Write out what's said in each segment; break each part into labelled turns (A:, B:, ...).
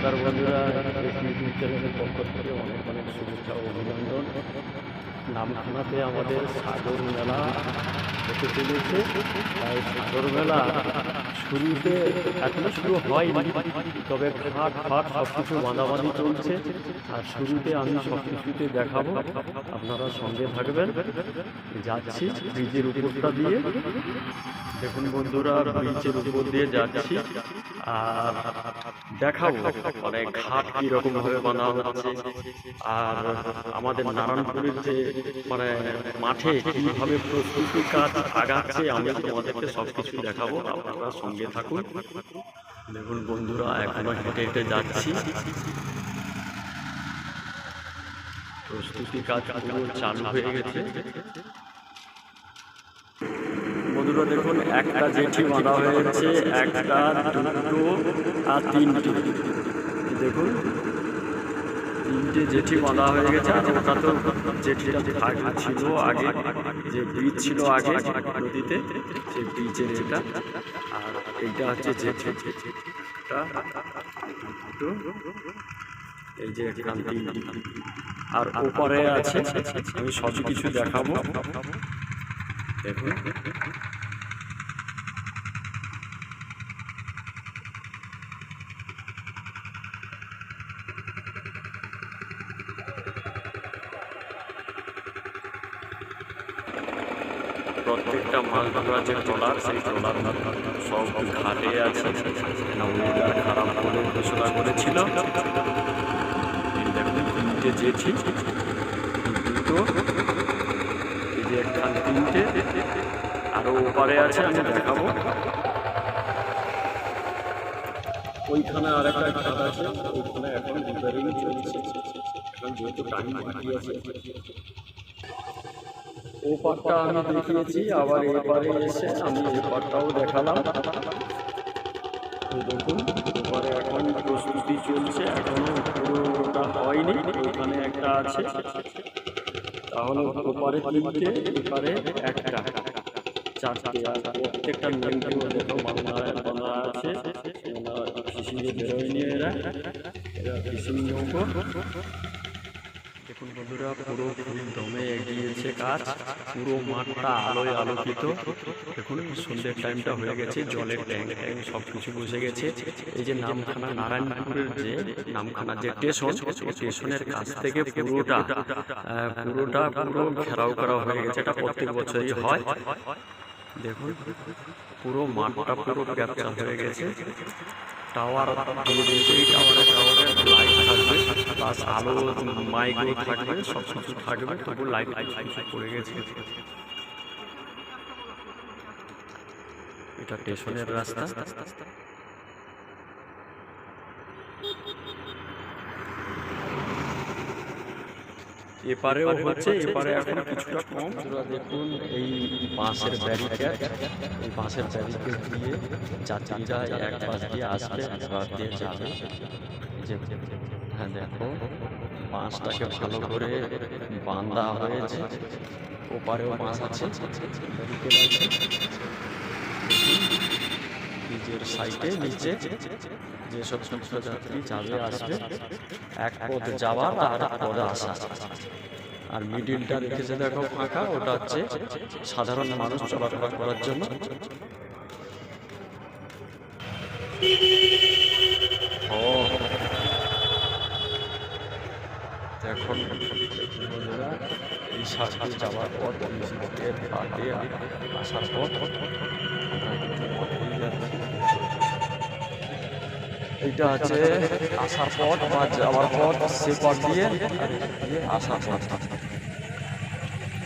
A: নমস্কার বন্ধুরা, ইউটিউব চ্যানেলের পক্ষ থেকে অনেক অনেক শুভেচ্ছা ও অভিনন্দন। নামখানাতে আমাদের সাগর মেলা হতে চলেছে। তাই সাগর মেলা শুরুতে এখনো শুরু হয়নি, তবে ঘাট ফাট সব কিছু বাঁধাবাঁধি চলছে। আর শুরুতে আমি সব কিছুতে দেখাবো, আপনারা সঙ্গে থাকবেন। যাচ্ছি ব্রিজের উপরটা দিয়ে, দেখুন বন্ধুরা, ব্রিজের উপর দিয়ে যাচ্ছি আর দেখাবো মানে ঘাট কিরকম ভাবে বাঁধা হচ্ছে আর আমাদের নারায়ণপুরের যে মানে মাঠে কিভাবে প্রস্তুতি কাজ আগাচ্ছে আমি তোমাদেরকে সবকিছু দেখাবো, আপনারা সঙ্গে থাকুন। দেখুন বন্ধুরা, এখনো হেঁটে হেঁটে যাচ্ছি, প্রস্তুতি কাজ পুরো চালু হয়ে গেছে। বন্ধুরা দেখুন, একটা জেঠি বাঁধা হয়েছে, একটা, দুটো আর তিনটে। দেখুন তিনটে জেঠি বাঁধা হয়ে গেছে। আর ওটা তো জেঠিটা ছিল আগে, যে ব্রিজ ছিল আগে নদীতে, সেই ব্রিজের এটা। আর এইটা হচ্ছে জেঠি, দুটো, এই যে আর ওপারে আছে, আমি সব কিছু দেখাবো। দেখুন প্রত্যেকটা মাছ ধরার যে ট্রলার, সেই ট্রলার সব ঘাটে আছে। ওয়েদার খারাপ বলে ঘোষণা করেছিল। দেখুন তিনটে জেঠি, দুটো, এই যে একটা, তিনটে, আরো ওপারে আছে, আমি দেখাবো। ওইখানে আর একটা ঘাট আছে, ওইখানে এখন রিপেয়ারিং চলছে। এখন যেহেতু টাইম বাকি আছে, ও পাটটা আমি দেখিয়েছি, আবার এপারে এসে আমি এই পাটটাও দেখালাম। দেখুন এবারে এখন প্রস্তুতি চলছে, এখনো পুরোটা হয়নি। ওখানে একটা আছে, তাহলে ওপারে তিনটে, এপারে একটা, চারটে। আর প্রত্যেকটা নৌকো দেখো বাংলায় বাঁধা আছে, ফিশিংয়ে বেরোয়নি এরা ফিশিং নৌকো। দেখুন বন্ধুরা, পুরো ফুল দমে এগিয়েছে কাজ, পুরো মাঠটা আলোয় আলোকিত। দেখুন সন্ধ্যের টাইমটা হয়ে গেছে, জলের ট্যাঙ্ক ট্যাঙ্ক সব কিছু বসে গেছে। এই যে নামখানা, নারায়ণপুরের যে নামখানা যে স্টেশন, স্টেশনের কাছ থেকে পুরোটা পুরো ঘেরাও করা হয়ে গেছে। এটা প্রত্যেক বছরই হয়। দেখুন পুরো মাঠটা পুরো ক্যাপচার হয়ে গেছে। টাওয়ার দিয়ে দিয়েছে, এই টাওয়ারে লাইট থাকবে, প্লাস আলো মাইকও থাকবে, সব কিছু থাকবে। তবু লাইট কিছু পড়ে গেছে। এটা স্টেশনের রাস্তা। এপারেও হচ্ছে, এপারে এখন কিছুটা কম। দেখুন এই বাঁশের ব্যারিকেড, এই বাঁশের ব্যারিকেড দিয়ে যাত্রীরা এক পাশ দিয়ে আসবে, এক পাশ দিয়ে যাবে। হ্যাঁ দেখো, বাঁশটাকে ভালো করে বাঁধা হয়েছে, ওপারেও বাঁশ আছে, ব্যারিকেড আছে। ব্রিজের সাইডে নিচে যেসব যাত্রী যাবে আসবে, এক পথ যাওয়ার আর এক পথ আসা। আর মিডিলটা রেখেছে দেখো ফাঁকা, ওটা হচ্ছে সাধারণ মানুষ চলাফেরা করার জন্য। এখন এই সাথে যাওয়ার পথ, আসার পথ, এইটা আছে আসার পথ বা যাওয়ার পথ, সে পথ দিয়ে আসার পথ।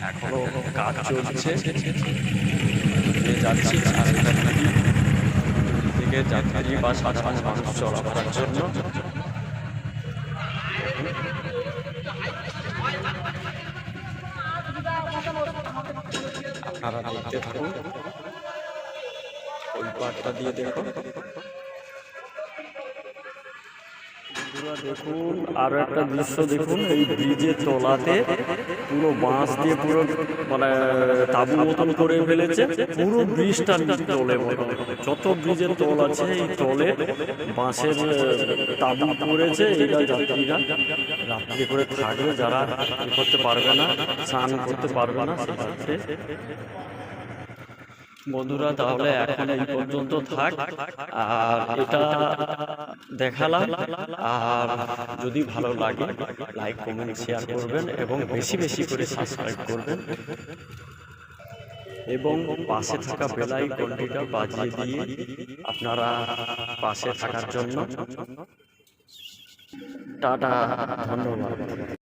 A: এখনো কাজ চলছে, যাচ্ছি থেকে যাত্রী বা সাধারণ মানুষ চলাফেরার জন্য। আপনারা দেখতে থাকুন, ওই পাটটা দিয়ে দেখো। দেখুন আরো একটা দৃশ্য দেখুন, এই ব্রিজের তলাতে পুরো বাঁশ দিয়ে পুরো মানে তাবু মতন করে ফেলেছে, পুরো ব্রিজটা তলে যত ব্রিজের তল আছে এই তলে বাঁশের তাবু করেছে। এটা যাত্রীরা রাত্রি করে থাকবে, যারা করতে পারবে না, স্নান করতে পারবে না সেক্ষেত্রে। বন্ধুরা তাহলে এখন এই পর্যন্ত থাক, আর এটা দেখালাম। আর যদি ভালো লাগে লাইক কমেন্ট শেয়ার করবেন এবং বেশি বেশি করে সাবস্ক্রাইব করবেন এবং পাশে থাকা বেল আইকনটিটা বাজিয়ে দিয়ে আপনারা পাশে থাকার জন্য টাটা, ধন্যবাদ।